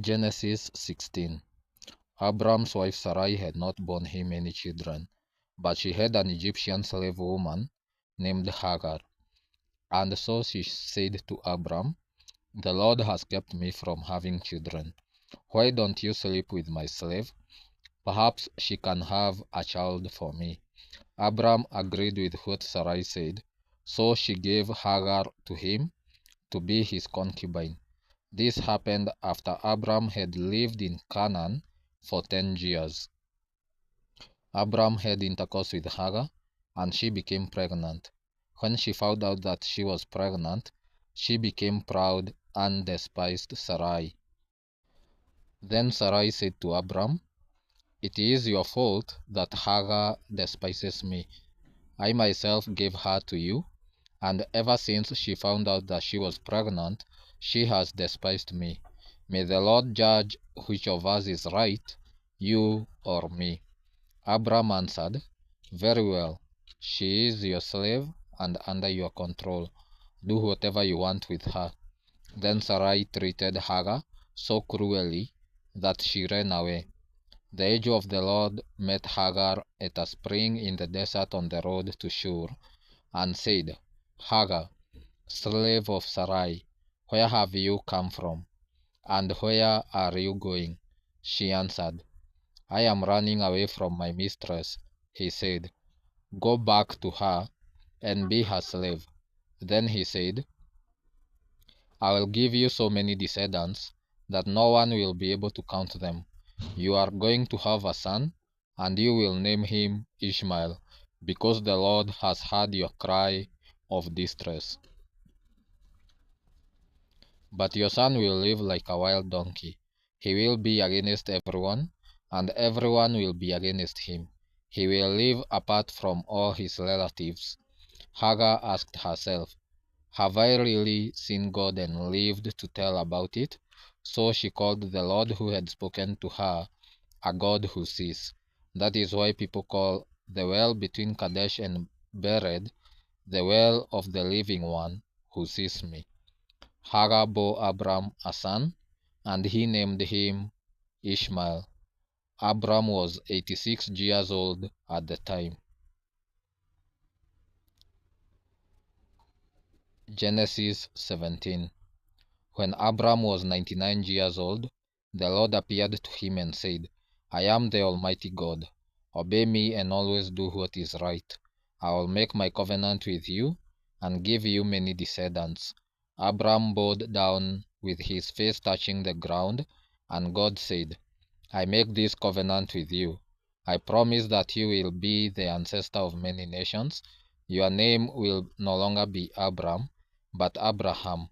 Genesis 16. Abram's wife Sarai had not borne him any children, but she had an Egyptian slave woman named Hagar. And so she said to Abram, "The Lord has kept me from having children. Why don't you sleep with my slave? Perhaps she can have a child for me." Abram agreed with what Sarai said, so she gave Hagar to him to be his concubine. This happened after Abram had lived in Canaan for 10 years. Abram had intercourse with Hagar, and she became pregnant. When she found out that she was pregnant, she became proud and despised Sarai. Then Sarai said to Abram, "It is your fault that Hagar despises me. I myself gave her to you, and ever since she found out that she was pregnant, she has despised me. May the Lord judge which of us is right, you or me." Abram answered, "Very well. She is your slave and under your control. Do whatever you want with her." Then Sarai treated Hagar so cruelly that she ran away. The angel of the Lord met Hagar at a spring in the desert on the road to Shur, and said, "Hagar, slave of Sarai, where have you come from, and where are you going?" She answered, "I am running away from my mistress." He said, "Go back to her and be her slave." Then he said, "I will give you so many descendants that no one will be able to count them. You are going to have a son, and you will name him Ishmael, because the Lord has heard your cry of distress. But your son will live like a wild donkey. He will be against everyone, and everyone will be against him. He will live apart from all his relatives." Hagar asked herself, "Have I really seen God and lived to tell about it?" So she called the Lord who had spoken to her a God who sees. That is why people call the well between Kadesh and Bered the well of the living one who sees me. Hagar bore Abram a son, and he named him Ishmael. Abram was 86 years old at the time. Genesis 17. When Abram was 99 years old, the Lord appeared to him and said, "I am the Almighty God. Obey me and always do what is right. I will make my covenant with you and give you many descendants." Abram bowed down with his face touching the ground, and God said, "I make this covenant with you. I promise that you will be the ancestor of many nations. Your name will no longer be Abram, but Abraham.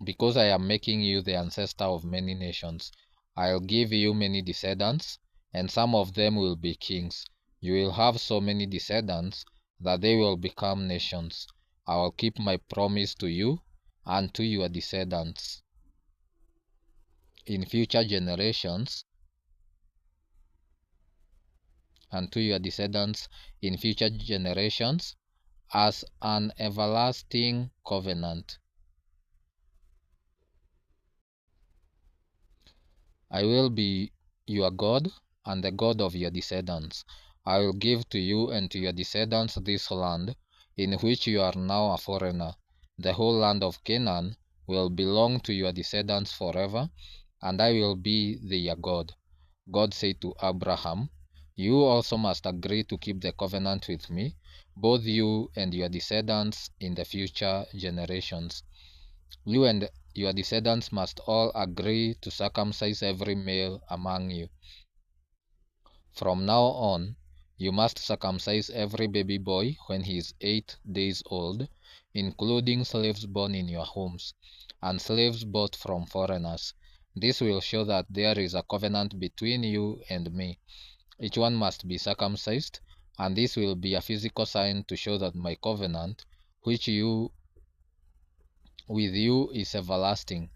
Because I am making you the ancestor of many nations, I'll give you many descendants, and some of them will be kings. You will have so many descendants that they will become nations. I will keep my promise to you and to your descendants in future generations, as an everlasting covenant. I will be your God and the God of your descendants. I will give to you and to your descendants this land, in which you are now a foreigner. The whole land of Canaan will belong to your descendants forever, and I will be their God." God said to Abraham, "You also must agree to keep the covenant with me, both you and your descendants in the future generations. You and your descendants must all agree to circumcise every male among you. From now on, you must circumcise every baby boy when he is 8 days old, including slaves born in your homes, and slaves bought from foreigners. This will show that there is a covenant between you and me. Each one must be circumcised, and this will be a physical sign to show that my covenant, which with you is everlasting.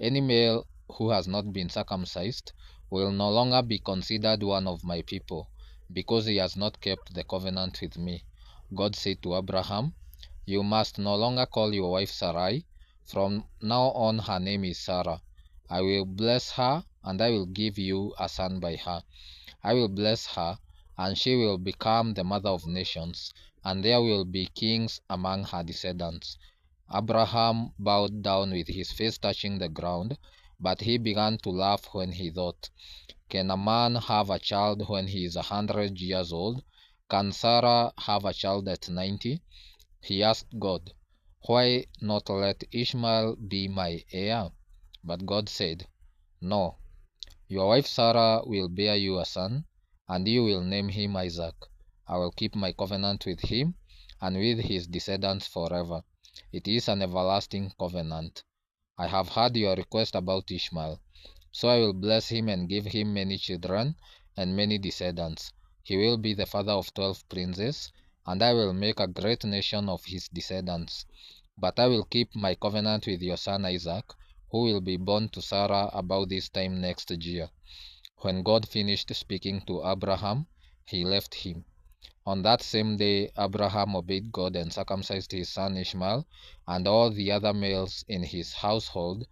Any male who has not been circumcised will no longer be considered one of my people, because he has not kept the covenant with me." God said to Abraham, "You must no longer call your wife Sarai. From now on her name is Sarah. I will bless her, and I will give you a son by her. I will bless her, and she will become the mother of nations, and there will be kings among her descendants. Abraham bowed down with his face touching the ground, but he began to laugh when he thought, can a man have a child when he is 100 years old? Can Sarah have a child at 90? He asked God, why not let Ishmael be my heir? But God said, no, your wife Sarah will bear you a son, and you will name him Isaac. I will keep my covenant with him and with his descendants forever. It is an everlasting covenant. I have heard your request about Ishmael, so I will bless him and give him many children and many descendants. He will be the father of 12 princes, and I will make a great nation of his descendants. But I will keep my covenant with your son Isaac, who will be born to Sarah about this time next year. When God finished speaking to Abraham, he left him. On that same day, Abraham obeyed God and circumcised his son Ishmael and all the other males in his household,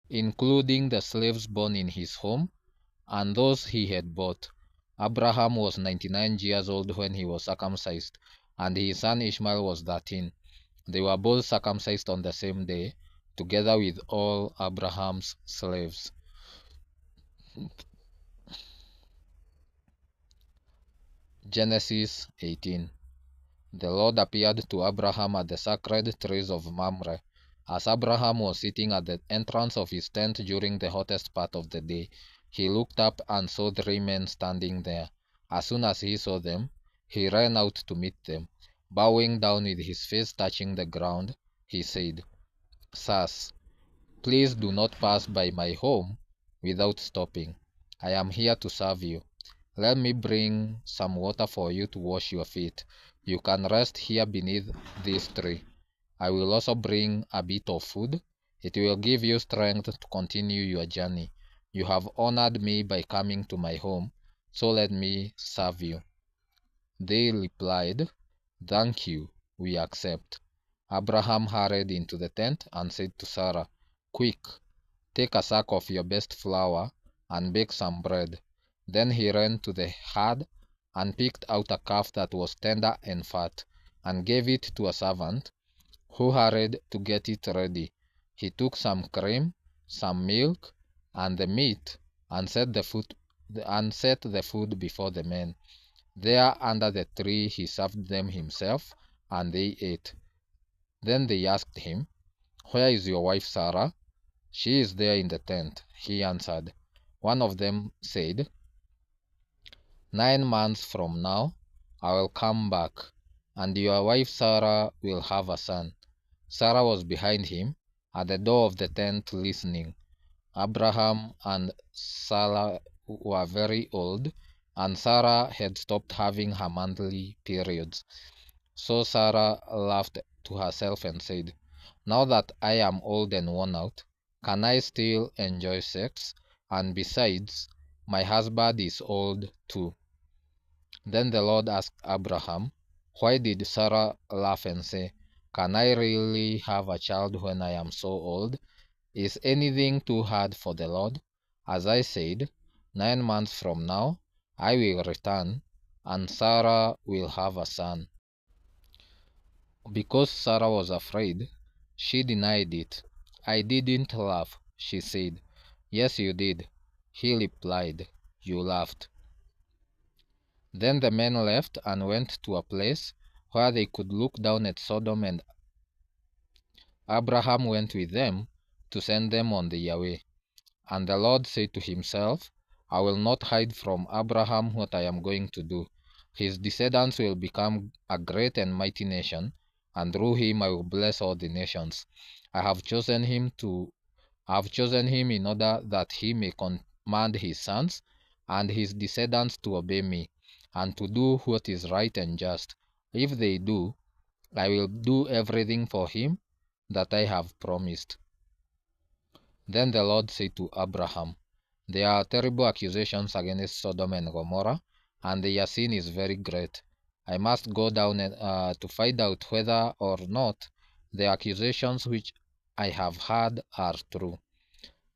including the slaves born in his home and those he had bought. Abraham was 99 years old when he was circumcised, and his son Ishmael was 13. They were both circumcised on the same day, together with all Abraham's slaves. Genesis 18. The Lord appeared to Abraham at the sacred trees of Mamre. As Abraham was sitting at the entrance of his tent during the hottest part of the day, he looked up and saw 3 men standing there. As soon as he saw them, he ran out to meet them. Bowing down with his face touching the ground, he said, Sirs, please do not pass by my home without stopping. I am here to serve you. Let me bring some water for you to wash your feet. You can rest here beneath this tree. I will also bring a bit of food. It will give you strength to continue your journey. You have honored me by coming to my home, so let me serve you. They replied, Thank you, we accept. Abraham hurried into the tent and said to Sarah, Quick, take a sack of your best flour and bake some bread. Then he ran to the herd and picked out a calf that was tender and fat, and gave it to a servant, who hurried to get it ready. He took some cream, some milk, and the meat, and set the food before the men. There under the tree he served them himself, and they ate. Then they asked him, Where is your wife Sarah? She is there in the tent, he answered. One of them said, 9 months from now, I will come back, and your wife Sarah will have a son. Sarah was behind him, at the door of the tent, listening. Abraham and Sarah were very old, and Sarah had stopped having her monthly periods. So Sarah laughed to herself and said, Now that I am old and worn out, can I still enjoy sex? And besides, my husband is old too. Then the Lord asked Abraham, Why did Sarah laugh and say, Can I really have a child when I am so old? Is anything too hard for the Lord? As I said, 9 months from now, I will return, and Sarah will have a son. Because Sarah was afraid, she denied it. I didn't laugh, she said. Yes, you did, he replied. You laughed. Then the men left and went to a place where they could look down at Sodom, and Abraham went with them to send them on their way. And the Lord said to himself, I will not hide from Abraham what I am going to do. His descendants will become a great and mighty nation, and through him I will bless all the nations. I have chosen him in order that he may command his sons and his descendants to obey me, and to do what is right and just. If they do, I will do everything for him that I have promised. Then the Lord said to Abraham, There are terrible accusations against Sodom and Gomorrah, and their sin is very great. I must go down to find out whether or not the accusations which I have heard are true.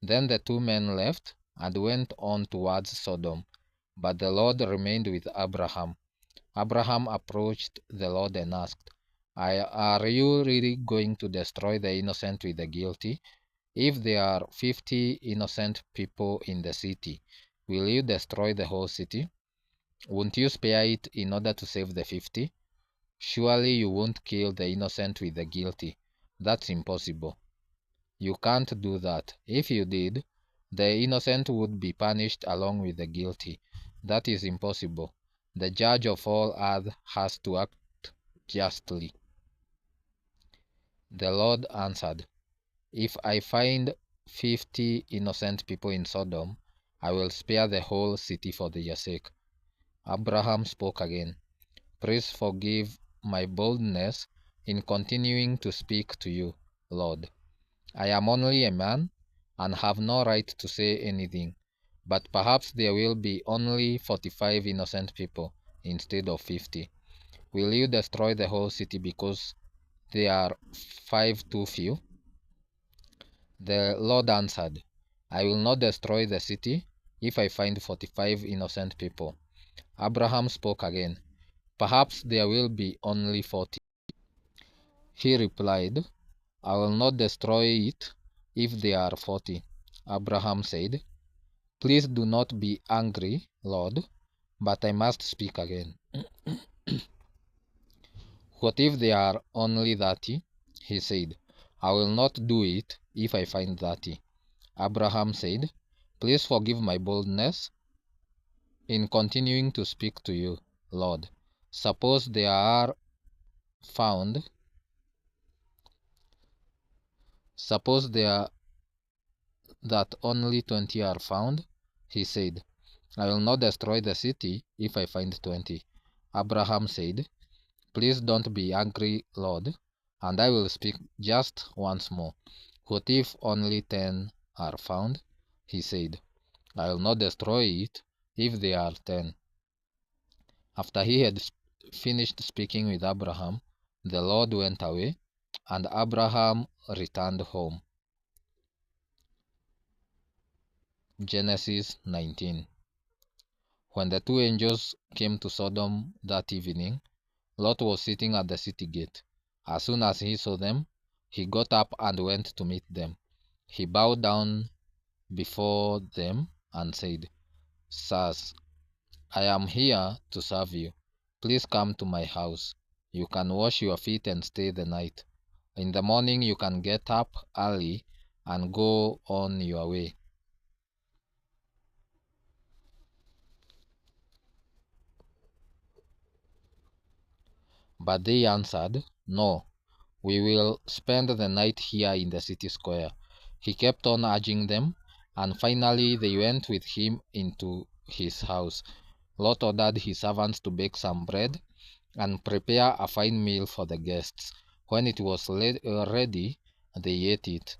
Then the two men left and went on towards Sodom, but the Lord remained with Abraham. Abraham approached the Lord and asked, Are you really going to destroy the innocent with the guilty? If there are 50 innocent people in the city, will you destroy the whole city? Won't you spare it in order to save the 50? Surely you won't kill the innocent with the guilty. That's impossible. You can't do that. If you did, the innocent would be punished along with the guilty. That is impossible. The judge of all earth has to act justly. The Lord answered, If I find 50 innocent people in Sodom, I will spare the whole city for their sake. Abraham spoke again, Please forgive my boldness in continuing to speak to you, Lord. I am only a man and have no right to say anything, but perhaps there will be only 45 innocent people instead of 50. Will you destroy the whole city because there are 5 too few? The Lord answered, I will not destroy the city if I find 45 innocent people. Abraham spoke again, Perhaps there will be only 40. He replied, I will not destroy it if there are 40. Abraham said, Please do not be angry, Lord, but I must speak again. What if there are only 30? He said, I will not do it if I find 30. Abraham said, Please forgive my boldness in continuing to speak to you, Lord. Suppose there are found Suppose there that only 20 are found, he said, I will not destroy the city if I find 20. Abraham said, Please don't be angry, Lord, and I will speak just once more. What if only 10 are found? He said, I will not destroy it if there are 10. After he had finished speaking with Abraham, the Lord went away, and Abraham returned home. Genesis 19. When the two angels came to Sodom that evening, Lot was sitting at the city gate. As soon as he saw them, he got up and went to meet them. He bowed down before them and said, Sirs, I am here to serve you. Please come to my house. You can wash your feet and stay the night. In the morning you can get up early and go on your way. But they answered, No, we will spend the night here in the city square. He kept on urging them, and finally they went with him into his house. Lot ordered his servants to bake some bread and prepare a fine meal for the guests. When it was ready, they ate it.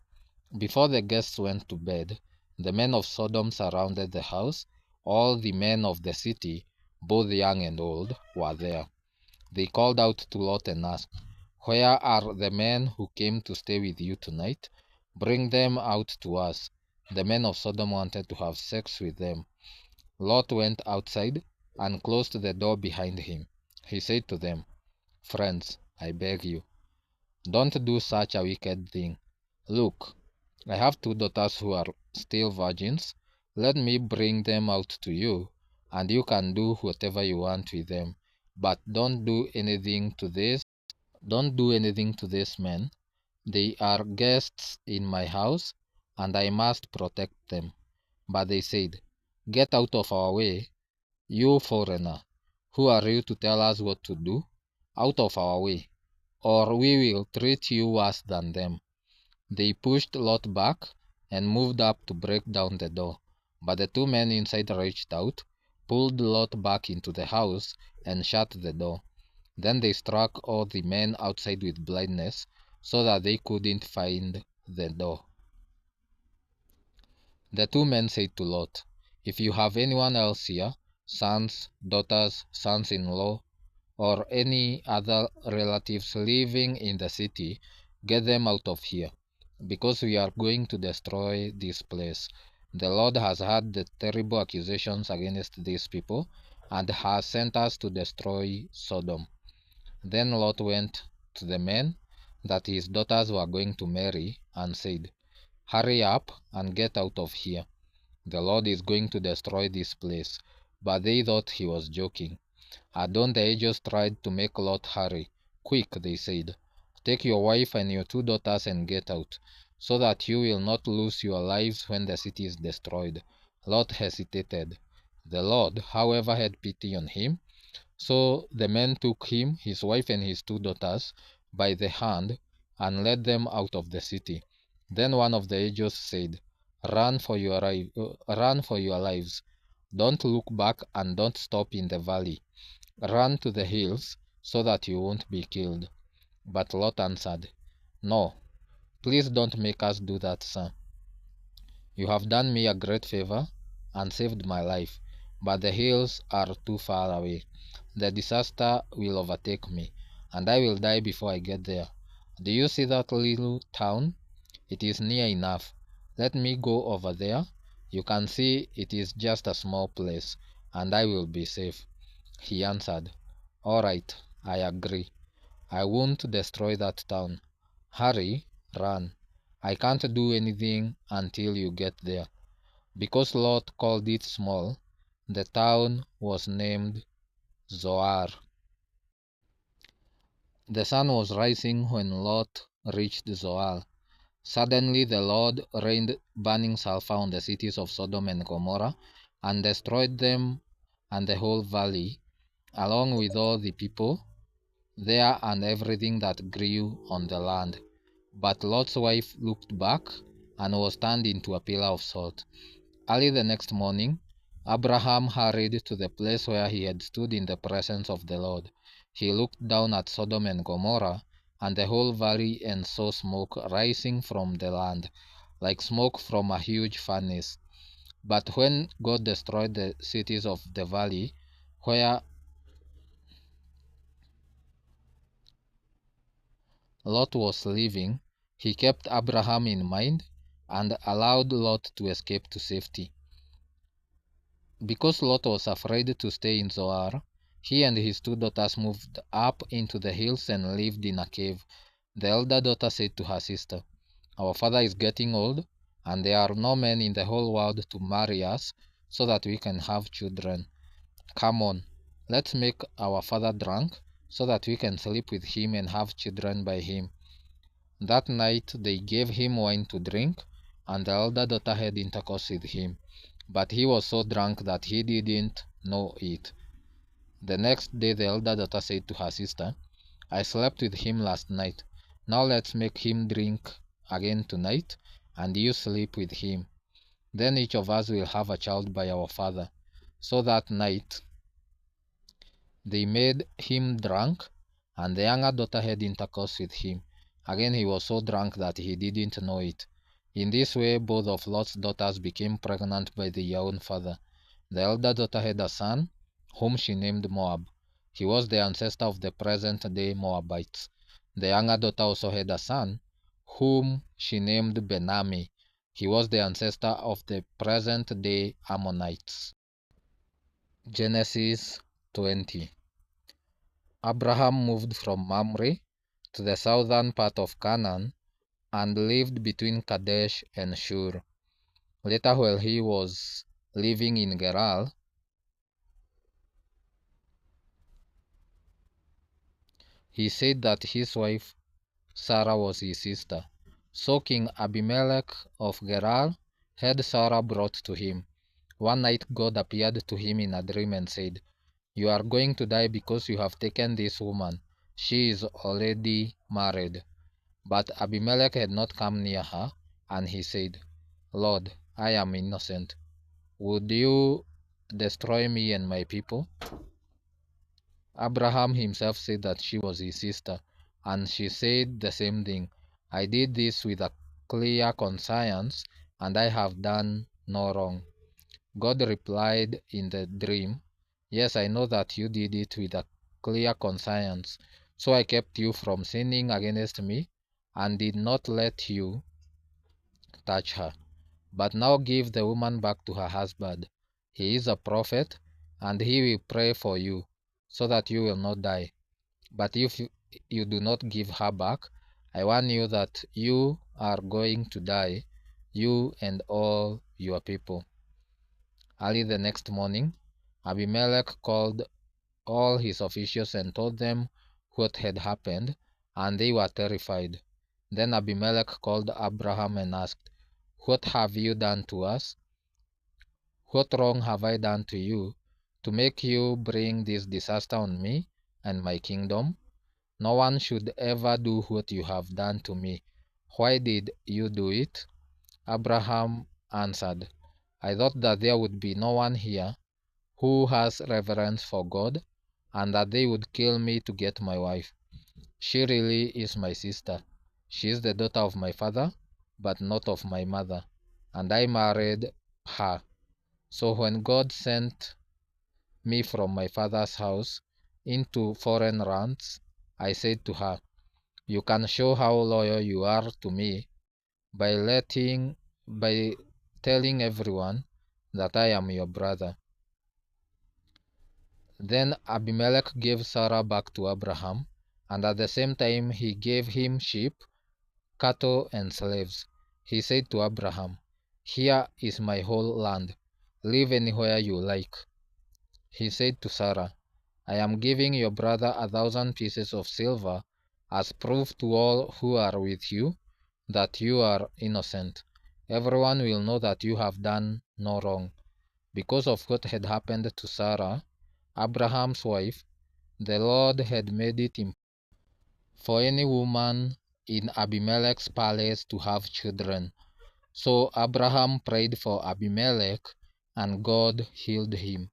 Before the guests went to bed, the men of Sodom surrounded the house. All the men of the city, both young and old, were there. They called out to Lot and asked, Where are the men who came to stay with you tonight? Bring them out to us. The men of Sodom wanted to have sex with them. Lot went outside and closed the door behind him. He said to them, Friends, I beg you, don't do such a wicked thing. Look, I have 2 daughters who are still virgins. Let me bring them out to you, and you can do whatever you want with them. But don't do anything to these men. They are guests in my house, and I must protect them. But they said, Get out of our way, you foreigner. Who are you to tell us what to do? Out of our way, or we will treat you worse than them. They pushed Lot back and moved up to break down the door. But the 2 men inside reached out, pulled Lot back into the house, and shut the door. Then they struck all the men outside with blindness, so that they couldn't find the door. The 2 men said to Lot, If you have anyone else here, sons, daughters, sons-in-law, or any other relatives living in the city, get them out of here. because we are going to destroy this place. The Lord has heard the terrible accusations against these people and has sent us to destroy Sodom. Then Lot went to the men that his daughters were going to marry and said, "Hurry up and get out of here. The Lord is going to destroy this place." But they thought he was joking. Adon the angels tried to make Lot hurry. "Quick," they said, "take your wife and your 2 daughters and get out, so that you will not lose your lives when the city is destroyed." Lot hesitated. The Lord, however, had pity on him. So the men took him, his wife, and his 2 daughters by the hand and led them out of the city. Then one of the angels said, run for your lives. Don't look back and don't stop in the valley. Run to the hills so that you won't be killed." But Lot answered, "No, please don't make us do that, sir. You have done me a great favor and saved my life, but the hills are too far away. The disaster will overtake me, and I will die before I get there. Do you see that little town? It is near enough. Let me go over there. You can see it is just a small place, and I will be safe." He answered, "All right, I agree. I won't destroy that town. Hurry, run. I can't do anything until you get there." Because Lot called it small, the town was named Zoar. The sun was rising when Lot reached Zoar. Suddenly the Lord rained burning sulfur on the cities of Sodom and Gomorrah and destroyed them and the whole valley, along with all the people there and everything that grew on the land. But Lot's wife looked back and was turned into a pillar of salt. Early the next morning, Abraham hurried to the place where he had stood in the presence of the Lord. He looked down at Sodom and Gomorrah and the whole valley and saw smoke rising from the land, like smoke from a huge furnace. But when God destroyed the cities of the valley where Lot was living, he kept Abraham in mind and allowed Lot to escape to safety. Because Lot was afraid to stay in Zoar, he and his 2 daughters moved up into the hills and lived in a cave. The elder daughter said to her sister, "Our father is getting old, and there are no men in the whole world to marry us so that we can have children. Come on, let's make our father drunk so that we can sleep with him and have children by him." That night they gave him wine to drink, and the elder daughter had intercourse with him. But he was so drunk that he didn't know it. The next day the elder daughter said to her sister, "I slept with him last night. Now let's make him drink again tonight, and you sleep with him. Then each of us will have a child by our father." So that night they made him drunk, and the younger daughter had intercourse with him. Again he was so drunk that he didn't know it. In this way both of Lot's daughters became pregnant by their own father. The elder daughter had a son, whom she named Moab. He was the ancestor of the present-day Moabites. The younger daughter also had a son, whom she named Benami. He was the ancestor of the present-day Ammonites. Genesis 20. Abraham moved from Mamre to the southern part of Canaan and lived between Kadesh and Shur. Later, while he was living in Gerar, he said that his wife Sarah was his sister. So King Abimelech of Gerar had Sarah brought to him. One night God appeared to him in a dream and said, "You are going to die because you have taken this woman. She is already married." But Abimelech had not come near her, and he said, "Lord, I am innocent. Would you destroy me and my people?" Abraham himself said that she was his sister, and she said the same thing. "I did this with a clear conscience, and I have done no wrong." God replied in the dream, "Yes, I know that you did it with a clear conscience, so I kept you from sinning against me and did not let you touch her. But now give the woman back to her husband. He is a prophet, and he will pray for you, so that you will not die. But if you do not give her back, I warn you that you are going to die, you and all your people." Early the next morning, Abimelech called all his officials and told them what had happened, and they were terrified. Then Abimelech called Abraham and asked, "What have you done to us? What wrong have I done to you to make you bring this disaster on me and my kingdom? No one should ever do what you have done to me. Why did you do it?" Abraham answered, "I thought that there would be no one here who has reverence for God, and that they would kill me to get my wife. She really is my sister. She is the daughter of my father, but not of my mother, and I married her. So when God sent me from my father's house into foreign lands, I said to her, 'You can show how loyal you are to me by telling everyone that I am your brother.' Then Abimelech gave Sarah back to Abraham, and at the same time he gave him sheep, cattle, and slaves. He said to Abraham, 'Here is my whole land. Live anywhere you like.' He said to Sarah, 'I am giving your brother 1,000 pieces of silver as proof to all who are with you that you are innocent. Everyone will know that you have done no wrong.' Because of what had happened to Sarah, Abraham's wife, the Lord had made it impossible for any woman in Abimelech's palace to have children. So Abraham prayed for Abimelech, and God healed him.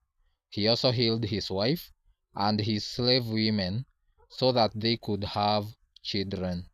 He also healed his wife and his slave women so that they could have children.